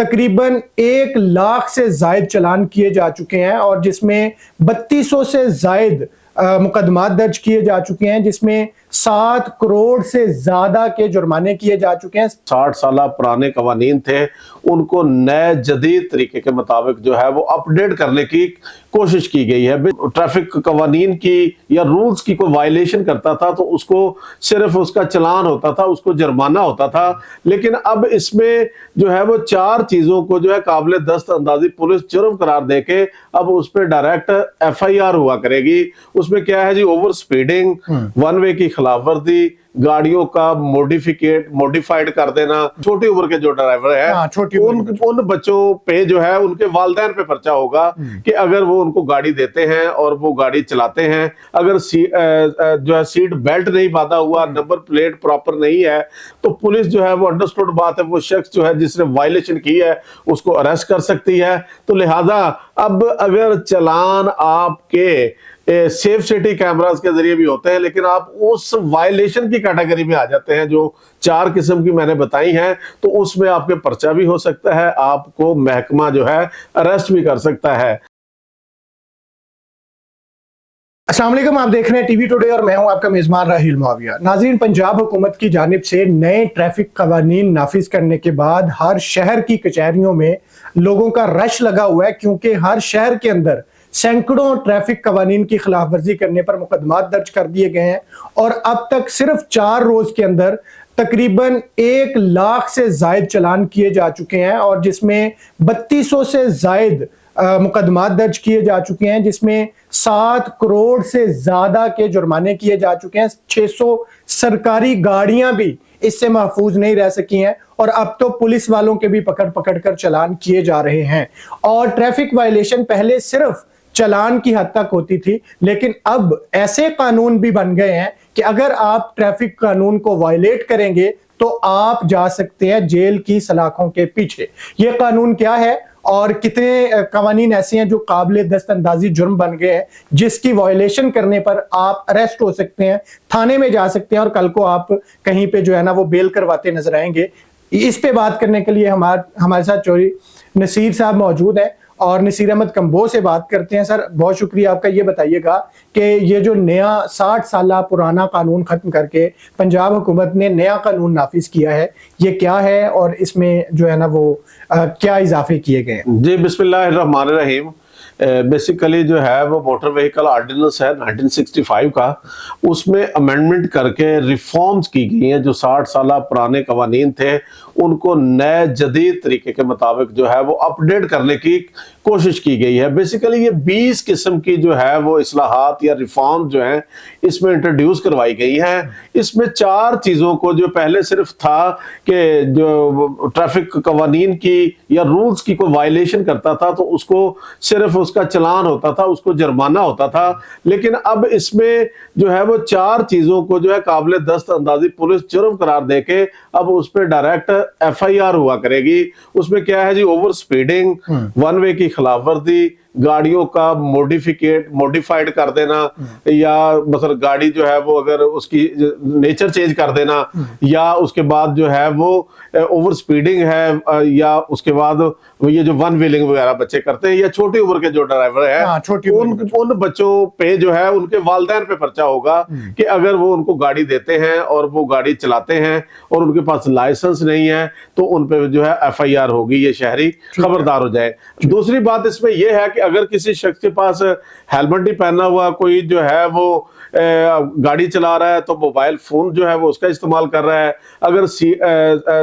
तकरीबन 1 लाख से जायद चालान किए जा चुके हैं और जिसमें 3200 से जायद मुकदमात दर्ज किए जा चुके हैं, जिसमें 7 करोड़ से ज्यादा के जुर्माने किए जा चुके हैं। 60 साल पुराने कवानीन थे, उनको नए जदीद तरीके के मुताबिक जो है वो अपडेट करने की कोशिश की गई है। ट्रैफिक कवानीन की या रूल्स की कोई वायलेशन करता था तो उसको सिर्फ उसका चालान होता था, उसको जुर्माना होता था। लेकिन अब इसमें जो है वो 4 चीजों को जो है काबिल दस्त अंदाजी पुलिस जुर्म करार देके अब उस पर डायरेक्ट FIR हुआ करेगी। उसमें क्या है जी, ओवर स्पीडिंग, वन वे की खिलाफ वर्जी, गाड़ियों का मॉडिफाइड कर देना। छोटी उम्र के जो ड्राइवर है उन बच्चों पे जो है उनके वालिदैन पे पर्चा होगा कि अगर वो उनको गाड़ी देते हैं और वो गाड़ी चलाते हैं, अगर जो है सीट बेल्ट नहीं बांधा हुआ, नंबर प्लेट प्रॉपर नहीं है, तो पुलिस जो है वो अंडरस्टूड बात है, वो शख्स जो है जिसने वायलेशन की है उसको अरेस्ट कर सकती है। तो लिहाजा अब अगर चालान आपके सेफ सिटी कैमरास के जरिए भी होते हैं, लेकिन आप उस वायलेशन की कैटेगरी में आ जाते हैं जो 4 किस्म की मैंने बताई हैं, तो उसमें आपके पर्चा भी हो सकता है, आपको महकमा जो है अरेस्ट भी कर सकता है। अस्सलाम वालेकुम, आप देख रहे हैं टीवी टुडे और मैं हूं आपका मेजबान राहिल मुआविया। नाज़रीन, पंजाब हुकूमत की जानिब से नए ट्रैफिक कवानीन नाफिज करने के बाद हर शहर की कचहरियों में लोगों का रश लगा हुआ है, क्योंकि हर शहर के अंदर सैकड़ों ट्रैफिक कवानीन की खिलाफ वर्जी करने पर मुकदमात दर्ज कर दिए गए हैं और अब तक सिर्फ 4 रोज के अंदर तकरीबन 1 लाख से जायद चालान किए जा चुके हैं और जिसमें 3200 से जायद मुकदमात दर्ज किए जा चुके हैं, जिसमें 7 करोड़ से ज्यादा के जुर्माने किए जा चुके हैं। 600 सरकारी गाड़ियां भी इससे महफूज नहीं रह सकी हैं और अब तो पुलिस वालों के भी पकड़ पकड़ कर चालान किए जा रहे हैं। और ट्रैफिक वायलेशन पहले सिर्फ चालान की हद तक होती थी, लेकिन अब ऐसे कानून भी बन गए हैं कि अगर आप ट्रैफिक कानून को वायलेट करेंगे तो आप जा सकते हैं जेल की सलाखों के पीछे। यह कानून क्या है और कितने कवानीन ऐसे हैं जो काबिल दस्तअंदाजी जुर्म बन गए हैं, जिसकी वायलेशन करने पर आप अरेस्ट हो सकते हैं, थाने में जा सकते हैं और कल को आप कहीं पे जो है ना वो बेल करवाते नजर आएंगे। इस पे बात करने के लिए हमारे साथ चौधरी नसीर साहब मौजूद हैं और नसीर अहमद कंबो से बात करते हैं। सर, बहुत शुक्रिया आपका। ये बताइएगा कि ये जो नया 60 साल पुराना कानून खत्म करके पंजाब हुकूमत ने नया कानून नाफिज किया है, ये क्या है और इसमें जो है ना वो क्या इजाफे किए गए हैं? जी, बिस्मिल्लाहिर्रहमानिर्रहीम। बेसिकली जो है वो मोटर व्हीकल ऑर्डिनेंस है 1965 का, उसमें अमेंडमेंट करके रिफॉर्म्स की गई हैं। जो 60 साल पुराने कवानीन थे उनको नए जदीद तरीके के मुताबिक जो है वो अपडेट करने की कोशिश की गई है। बेसिकली ये 20 किस्म की जो है वो इस्लाहात या रिफॉर्म जो है इसमें इंट्रोड्यूस करवाई गई हैं। इसमें 4 चीज़ों को, जो पहले सिर्फ था कि जो ट्रैफिक कवानीन की या रूल्स की कोई वायलेशन करता था तो उसको सिर्फ उसका चालान होता था, उसको जुर्माना होता था। लेकिन अब इसमें जो है वो 4 चीज़ों को जो है काबिल दस्त अंदाजी पुलिस जुर्म करार देके अब उस पर डायरेक्ट FIR हुआ करेगी। उसमें क्या है जी, ओवर स्पीडिंग, वन वे की खिलाफ वर्जी, गाड़ियों का मॉडिफाइड कर देना, या मतलब गाड़ी जो है वो अगर उसकी नेचर चेंज कर देना, या उसके बाद जो है वो ओवर स्पीडिंग है, या उसके बाद ये जो वन व्हीलिंग वगैरह बच्चे करते हैं, या छोटी उम्र के जो ड्राइवर है उन बच्चों पे जो है उनके वालिदैन पे पर्चा होगा कि अगर वो उनको गाड़ी देते हैं और वो गाड़ी चलाते हैं और उनके पास लाइसेंस नहीं है तो उन पे जो है FIR होगी। ये शहरी खबरदार हो जाए। दूसरी बात इसमें यह है कि अगर किसी शख्स के पास हेलमेट नहीं पहना हुआ, कोई जो है वो गाड़ी चला रहा है तो मोबाइल फोन जो है वो उसका इस्तेमाल कर रहा है, अगर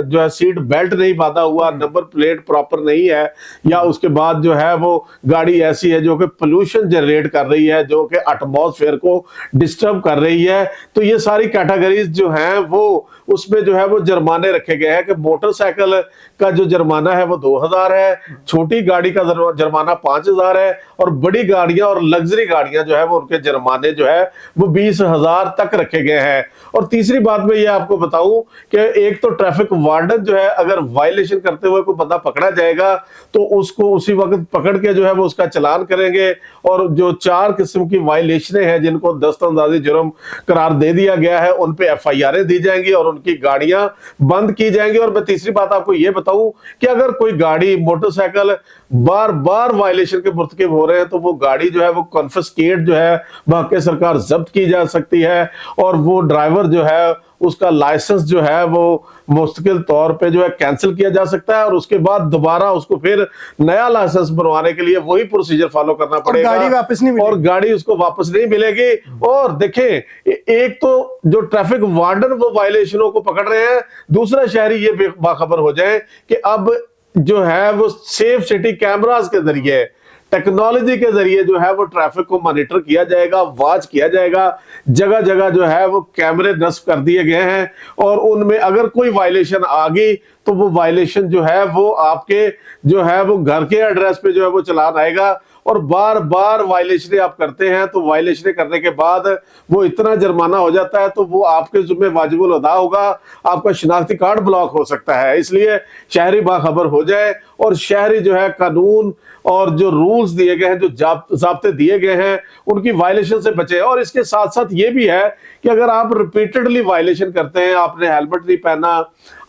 जो है सीट बेल्ट नहीं बांधा हुआ, नंबर प्लेट प्रॉपर नहीं है, या उसके बाद जो है वो गाड़ी ऐसी है जो कि पोल्यूशन जनरेट कर रही है, जो कि एटमॉस्फेयर को डिस्टर्ब कर रही है, तो ये सारी कैटेगरीज जो हैं वो उसमें जो है वो जुर्माने रखे गए हैं कि मोटरसाइकिल का जो जुर्माना है वो 2000 है, छोटी गाड़ी का जुर्माना 5000 है, और बड़ी गाड़ियां और लग्जरी गाड़ियां जो है वो उनके जुर्माने जो है वो 20,000 तक रखे गए हैं। और तीसरी बात मैं ये आपको बताऊं कि एक तो ट्रैफिक वार्डन जो है अगर वायलेशन करते हुए कोई बंदा पकड़ा जाएगा तो उसको उसी वक्त पकड़ के जो है वो उसका चालान करेंगे, और जो 4 किस्म की वायलेशनें हैं जिनको दस्तअंदाजी जुर्म करार दे दिया गया है उन पे FIR दी जाएंगी और उनकी गाड़ियां बंद की जाएंगी। और मैं तीसरी बात आपको ये बताऊं कि अगर कोई गाड़ी मोटरसाइकिल बार बार वायलेशन के मुर्तकिब हो रहे हैं तो वो गाड़ी जो है वो कॉन्फिस्केट जो है बाकी सरकार जब्त की जा सकती है, और वो ड्राइवर जो है उसका लाइसेंस जो है वो मुस्तकिल तौर पे जो है कैंसिल किया जा सकता है, और उसके बाद दोबारा उसको फिर नया लाइसेंस बनवाने के लिए वही प्रोसीजर फॉलो करना पड़ेगा, गाड़ी वापस नहीं मिलेगी, और गाड़ी उसको वापस नहीं मिलेगी। और देखें, एक तो जो ट्रैफिक वार्डन वो वायलेशनों को पकड़ रहे हैं, दूसरा शहरी ये बाखबर हो जाए कि अब जो है वो सेफ सिटी कैमरास के जरिए, टेक्नोलॉजी के जरिए जो है वो ट्रैफिक को मॉनिटर किया जाएगा, वॉच किया जाएगा। जगह जगह जो है वो कैमरे नस्ब कर दिए गए हैं, और उनमें अगर कोई वायलेशन आ गई तो वो वायलेशन जो है वो आपके जो है वो घर के एड्रेस पे जो है वो चालान आएगा। और बार बार वायलेशन आप करते हैं तो वायलेशन करने के बाद वो इतना जुर्माना हो जाता है तो वो आपके जुम्मे वाजिबुल अदा होगा, आपका शिनाख्ती कार्ड ब्लॉक हो सकता है। इसलिए शहरी बाखबर हो जाए, और शहरी जो है कानून और जो रूल्स दिए गए हैं, जो ज़ाब्ते दिए गए हैं, उनकी वायलेशन से बचे। और इसके साथ साथ ये भी है कि अगर आप रिपीटेडली वायलेशन करते हैं, आपने हेलमेट नहीं पहना,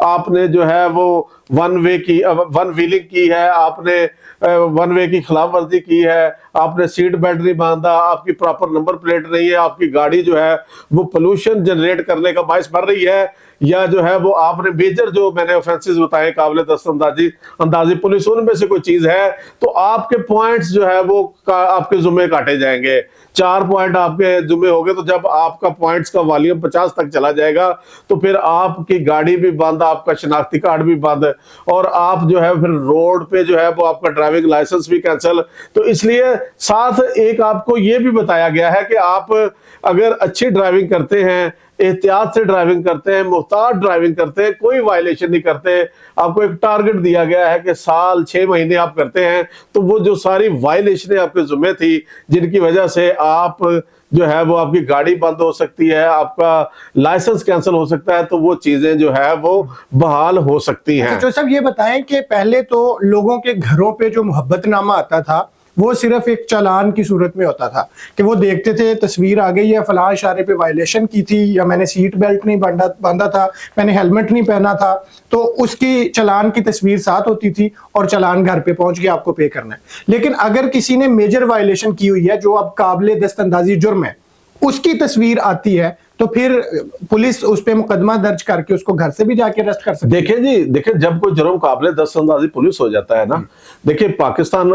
आपने जो है वो वन व्हीलिंग की है, आपने वन वे की खिलाफ वर्जी की है, आपने सीट बेल्ट नहीं बांधा, आपकी प्रॉपर नंबर प्लेट नहीं है, आपकी गाड़ी जो है वो पोल्यूशन जनरेट करने का बायस बन रही है, या जो है वो आपने मेजर जो मैंने ऑफेंसेस बताए काबिल दस्तअंदाजी पुलिस उनमें से कोई चीज है, तो आपके पॉइंट्स जो है वो आपके जुम्मे काटे जाएंगे। 4 पॉइंट आपके जुम्मे हो गए तो जब आपका पॉइंट्स का वॉल्यूम 50 तक चला जाएगा तो फिर आपकी गाड़ी भी बंद, आपका शनाख्ती कार्ड भी बंद, और आप जो है फिर रोड पे जो है वो आपका ड्राइविंग लाइसेंस भी कैंसिल। तो इसलिए साथ एक आपको ये भी बताया गया है कि आप अगर अच्छी ड्राइविंग करते हैं, एहतियात से ड्राइविंग करते हैं, मुहताज ड्राइविंग करते हैं, कोई वायलेशन नहीं करते, आपको एक टारगेट दिया गया है कि साल 6 महीने आप करते हैं, तो वो जो सारी वायलेशनें आपके जुम्मे थी जिनकी वजह से आप जो है वो आपकी गाड़ी बंद हो सकती है, आपका लाइसेंस कैंसिल हो सकता है, तो वो चीजें जो है वो बहाल हो सकती हैं। तो सब ये बताएं कि पहले तो लोगों के घरों पे जो मोहब्बतनामा आता था वो सिर्फ एक चालान की सूरत में होता था कि वो देखते थे तस्वीर आ गई है, फलां इशारे पे वायलेशन की थी, या मैंने सीट बेल्ट नहीं बांधा था, मैंने हेलमेट नहीं पहना था, तो उसकी चालान की तस्वीर साथ होती थी और चालान घर पे पहुंच गया, आपको पे करना है। लेकिन अगर किसी ने मेजर वायलेशन की हुई है जो अब काबिले दस्तअंदाजी जुर्म है, उसकी तस्वीर आती है तो फिर पुलिस उस पे मुकदमा दर्ज करके उसको घर से भी जाके अरेस्ट कर सकती है। देखिए जी, देखिए जब कोई जुर्म काबिले दस्तअंदाजी पुलिस हो जाता है ना, देखिए Pakistan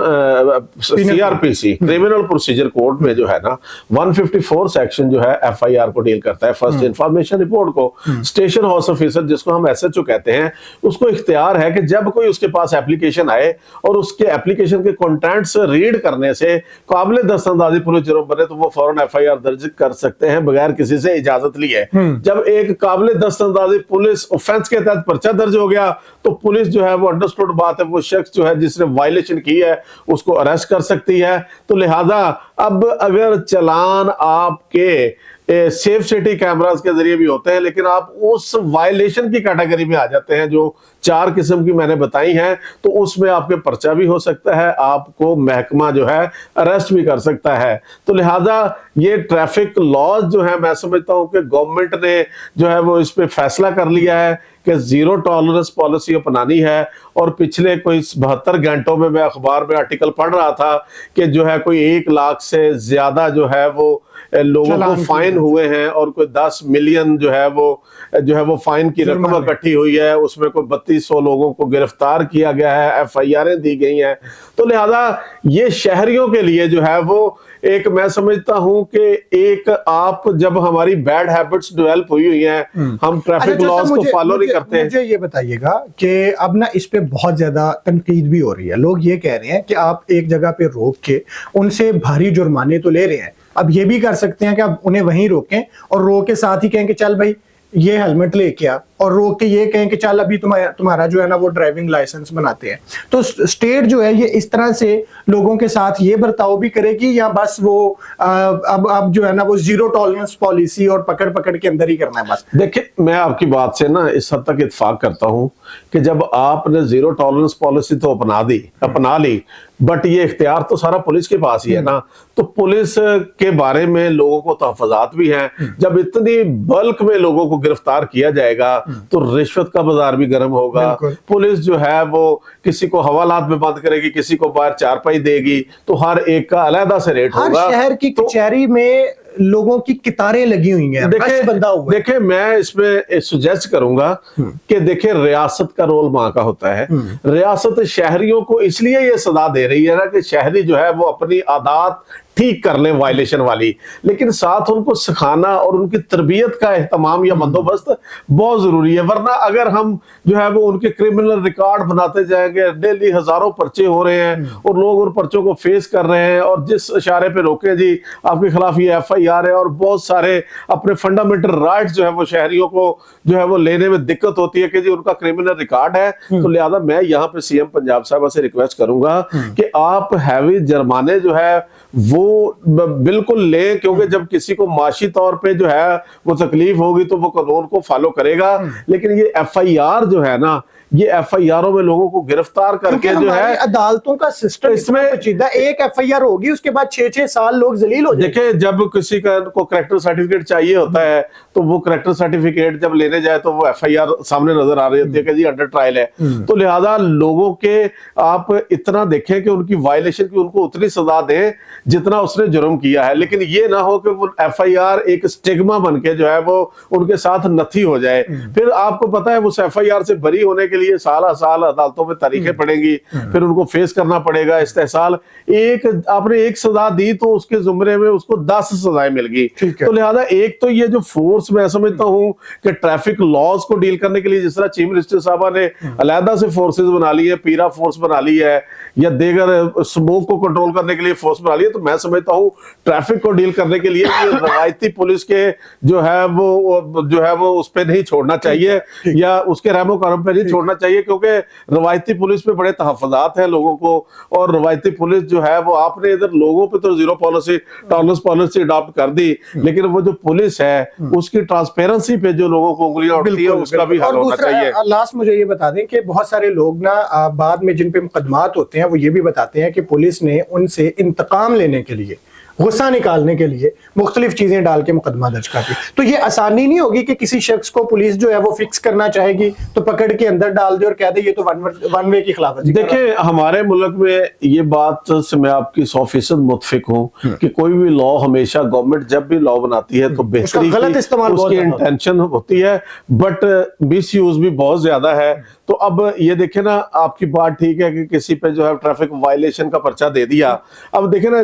CrPC criminal procedure code में जो है ना 154 सेक्शन जो है एफआईआर को डील करता है, फर्स्ट इंफॉर्मेशन रिपोर्ट को। स्टेशन हाउस ऑफिसर जिसको हम एसएचओ कहते हैं, उसको इख्तियार है कि जब कोई उसके पास एप्लीकेशन आए और उसके एप्लीकेशन के कंटेंट्स रीड करने से काबिले दस्तअंदाजी पुलिस जुर्म बने तो वो फौरन एफआईआर दर्ज कर सकते हैं बगैर किसी से इजाजत लिए। जब एक काबिले दस्तअंदाजी पुलिस ऑफेंस के तहत पर्चा दर्ज हो गया तो पुलिस जो है वो अंडरस्टूड बात है, वो शख्स जो है जिसने वायलेशन की है उसको अरेस्ट कर सकती है। तो लिहाजा अब अगर चालान आपके सेफ सिटी कैमरास के जरिए भी होते हैं, लेकिन आप उस वायलेशन की कैटेगरी में आ जाते हैं जो 4 किस्म की मैंने बताई हैं, तो उसमें आपके पर्चा भी हो सकता है, आपको महकमा जो है अरेस्ट भी कर सकता है। तो लिहाजा ये ट्रैफिक लॉज जो है, मैं समझता हूं कि गवर्नमेंट ने जो है वो इस पे फैसला कर लिया है कि जीरो टॉलरेंस पॉलिसी अपनानी है। और पिछले कोई 72 घंटों में मैं अखबार में आर्टिकल पढ़ रहा था कि जो है कोई 1 लाख से ज्यादा जो है वो लोगों को फाइन हुए हैं, और कोई 10 मिलियन जो है वो फाइन की रकम इकट्ठी हुई है, उसमें कोई 3200 लोगों को गिरफ्तार किया गया है, एफआईआर दी गई हैं। तो लिहाजा ये शहरियों के लिए जो है वो एक, मैं समझता हूं कि एक आप जब हमारी बैड हैबिट्स डेवलप हुई हैं, हम ट्रैफिक लॉज को फॉलो नहीं करते। मुझे ये बताइएगा कि अब ना इस पे बहुत ज्यादा तनकीद भी हो रही है, लोग ये कह रहे हैं कि आप एक जगह पे रोक के उनसे भारी जुर्माने तो ले रहे हैं, अब ये भी कर सकते हैं कि आप उन्हें वहीं रोकें और रोक के साथ ही कहें कि चल भाई ये हेलमेट लेके आ, और रोक के ये कहें कि चल अभी तुम्हारा जो है ना वो ड्राइविंग लाइसेंस बनाते हैं। तो स्टेट जो है ये इस तरह से लोगों के साथ ये बर्ताव भी करेगी, या बस वो अब जो है ना वो जीरो टॉलरेंस पॉलिसी और पकड़ पकड़ के अंदर ही करना है बस? देखिए, मैं आपकी बात से ना इस हद तक इत्तेफाक करता हूं कि जब आपने जीरो टॉलरेंस पॉलिसी तो अपना ली, बट ये इख्तियार तो सारा पुलिस के पास ही है ना। तो पुलिस के बारे में लोगों को तहफ़्फ़ुज़ात भी हैं। जब इतनी बल्क में लोगों को गिरफ्तार किया जाएगा तो रिश्वत का बाजार भी गर्म होगा। बिल्कुल। पुलिस जो है वो किसी को हवालात में बंद करेगी, किसी को बाहर चारपाई देगी, तो हर एक का अलग से रेट हर होगा। शहर की तो कचहरी में लोगों की कतारें लगी हुई हैं, रश बंधा हुआ है। देखिए मैं इसमें सुजेस्ट करूंगा कि देखिए रियासत का रोल वहां का होता है। रियासत शहरियों को इसलिए ये सदा दे रही है ना कि शहरी जो है वो अपनी आदत ठीक कर लें वायलेशन वाली, लेकिन साथ उनको सिखाना और उनकी तरबियत का एहतमाम या बंदोबस्त बहुत जरूरी है। वरना अगर हम जो है वो उनके क्रिमिनल रिकॉर्ड बनाते जाएंगे, डेली हजारों पर्चे हो रहे हैं और लोग उन पर्चों को फेस कर रहे हैं, और जिस इशारे पे रोके जी आपके खिलाफ ये FIR है, और बहुत सारे अपने फंडामेंटल राइट्स जो है वो शहरियों को जो है वो लेने में दिक्कत होती है कि जी उनका क्रिमिनल रिकॉर्ड है। तो लिहाजा मैं यहाँ पे CM पंजाब साहब से रिक्वेस्ट करूंगा कि आप हैवी जुर्माने जो है वो बिल्कुल ले, क्योंकि जब किसी को माशी तौर पे जो है वो तकलीफ होगी तो वो कानून को फॉलो करेगा। लेकिन ये FIR जो है ना, ये FIR में लोगों को गिरफ्तार करके जो है अदालतों का सिस्टम इसमें पेचीदा, एक FIR होगी उसके बाद 6-6 साल लोग जलील हो जाएंगे। देखिए जब किसी का को करेक्टर सर्टिफिकेट चाहिए होता है तो वो करेक्टर सर्टिफिकेट जब लेने जाए तो वो FIR सामने नजर आ रही होती है कि जी अंडर ट्रायल है। तो लिहाजा लोगों के आप इतना देखें कि उनकी वायलेशन की उनको उतनी सजा दें जितना उसने जुर्म किया है, लेकिन ये ना हो कि वो FIR एक स्टिग्मा बन के जो है वो उनके साथ नथी हो जाए। फिर आपको पता है उस FIR से बरी होने के लिए साल अदालतों में तारीखें पड़ेंगी, फिर उनको फेस करना पड़ेगा इस्तेहसाल। एक आपने एक सजा दी तो उसके जुमरे में उसको 10 सजाएं मिल गई। तो लिहाजा एक तो ये जो फोर्स मैं समझता हूं कि ट्रैफिक लॉज को डील करने के लिए जिस तरह चीफ मिनिस्टर साहबा ने अलहदा से फोर्सेज बना ली है, पीरा फोर्स बना ली है, या देगर स्मोक को कंट्रोल करने के लिए फोर्स बना ली है, तो मैं समझता हूं ट्रैफिक को डील करने के लिए ये रवायती पुलिस के जो है वो उस पर नहीं छोड़ना चाहिए या उसके रहमो करम पे नहीं छोड़ना चाहिए, क्योंकि रवायती पुलिस पे बड़े तहफ़्फ़ुज़ात हैं लोगों को। और रवायती पुलिस जो है वो आपने इधर लोगों पे तो zero policy tolerance policy adopt कर दी, लेकिन वो जो पुलिस है उसकी ट्रांसपेरेंसी पे जो लोगों को उंगलियां उठती है उसका भी हल होना चाहिए। लास्ट मुझे ये बता दें कि बहुत सारे लोग ना बाद में जिन पे मुकदमात होते हैं वो ये भी बताते हैं कि पुलिस ने उनसे इंतकाम लेने के लिए, गुस्सा निकालने के लिए मुख्तलिफ चीजें डाल के मुकदमा दर्ज कर दी। तो ये आसानी नहीं होगी कि किसी शख्स को पुलिस जो है वो फिक्स करना चाहेगी तो पकड़ के अंदर डाल दे और कह दे ये तो वन वे की खिलाफवर्जी। देखिए हमारे मुल्क में ये बात से मैं आपकी 100% मुत्फिक हूँ कि कोई भी लॉ हमेशा गवर्नमेंट जब भी लॉ बनाती है तो बेहतरी उसकी इंटेंशन होती है, बट मिस यूज भी बहुत ज्यादा है। तो अब ये देखे ना, आपकी बात ठीक है कि किसी पे जो है ट्रैफिक वायलेशन का पर्चा दे दिया। अब देखे ना,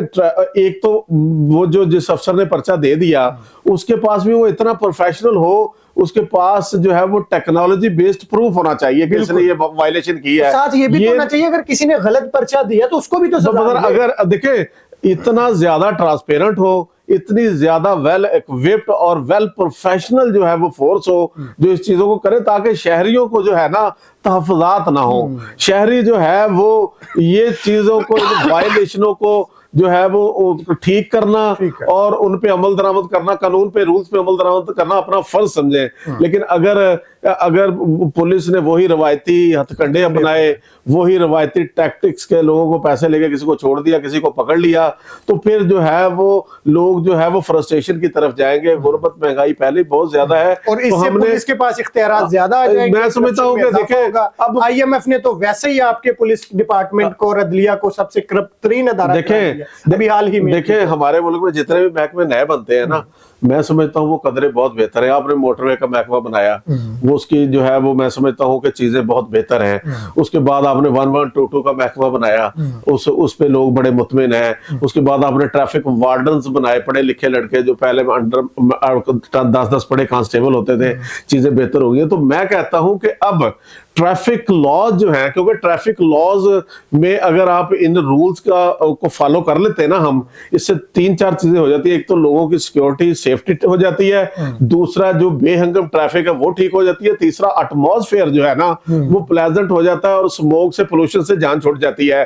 एक तो वो जो जिस अफसर ने पर्चा दे दिया उसके पास भी वो इतना प्रोफेशनल हो, उसके पास जो है वो टेक्नोलॉजी बेस्ड प्रूफ होना चाहिए कि इसने ये वायलेशन की है। साथ ये भी होना चाहिए अगर किसी ने गलत पर्चा दिया तो उसको भी तो अगर देखे इतना ज्यादा ट्रांसपेरेंट हो, इतनी ज्यादा वेल इक्विप्ड और वेल प्रोफेशनल जो है वो फोर्स हो जो इस चीजों को करे, ताकि शहरियों को जो है ना तहफ़्फ़ुज़ात ना हो। शहरी जो है वो ये चीजों को, वायलेशनों को जो है वो ठीक करना और उन पे अमल दरामद करना, कानून पे रूल्स पे अमल दरामद करना अपना फर्ज समझे। लेकिन अगर पुलिस ने वही रवायती हथकंडे अपनाए, वही रवायती टैक्टिक्स के लोगों को पैसे लेके किसी को छोड़ दिया, किसी को पकड़ लिया, तो फिर जो है वो लोग जो है वो फ्रस्ट्रेशन की तरफ जाएंगे। गुर्बत महंगाई पहले बहुत ज्यादा है और इससे तो पुलिस के पास इख्तियारात ज्यादा आ जाएंगे। मैं समझता हूँ कि देखिए अब IMF ने तो वैसे ही आपके पुलिस डिपार्टमेंट को और अदलिया को सबसे करप्ट तरीन अदारा अभी हाल ही में देखें हमारे मुल्क में जितने भी महकमे नए बनते हैं ना, मैं समझता हूँ वो कदरे बहुत बेहतर है। आपने मोटरवे का महकमा बनाया, वो उसकी जो है वो मैं समझता हूँ कि चीजें बहुत बेहतर हैं। उसके बाद आपने 1122 का महकमा बनाया, उस पे लोग बड़े मुतमिन हैं। उसके बाद आपने ट्रैफिक वार्डन्स बनाए, पढ़े लिखे लड़के जो पहले अंडर 10-10 पढ़े कांस्टेबल होते थे, चीजें बेहतर हो गई। तो मैं कहता हूँ कि अब ट्रैफिक लॉज जो है, क्योंकि ट्रैफिक लॉज में अगर आप इन रूल्स को फॉलो कर लेते हैं ना हम, इससे 3-4 चीजें हो जाती है। एक तो लोगों की सिक्योरिटी सेफ्टी हो जाती है, दूसरा जो बेहंगम ट्रैफिक है वो ठीक हो जाती है, तीसरा एटमॉस्फेयर जो है ना वो प्लेजेंट हो जाता है और स्मोक से पोल्यूशन से जान छूट जाती है।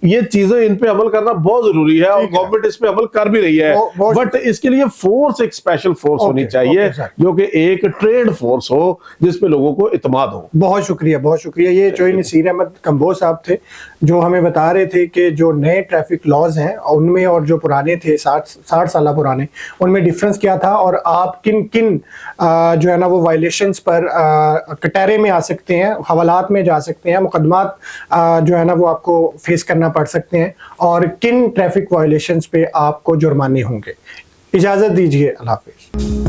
ये चीजें इन पे अमल करना बहुत जरूरी है और गवर्नमेंट इस पे अमल कर भी रही है, बट इसके लिए फोर्स एक स्पेशल फोर्स होनी चाहिए जो कि एक ट्रेड फोर्स हो जिसपे लोगों को इत्मीनान हो। बहुत शुक्रिया। बहुत शुक्रिया। ये चोई नसीर अहमद कंबोज साहब थे जो हमें बता रहे थे कि जो नए ट्रैफिक लॉज हैं उनमें और जो पुराने थे 60 साल पुराने, उनमें डिफरेंस क्या था और आप किन किन जो है ना वो वायलेशंस पर कटहरे में आ सकते हैं, हवालात में जा सकते हैं, मुकदमात जो है ना वो आपको फेस करना पड़ सकते हैं और किन ट्रैफिक वायलेशंस पे आपको जुर्माने होंगे। इजाज़त दीजिए, अल्लाह हाफिज़।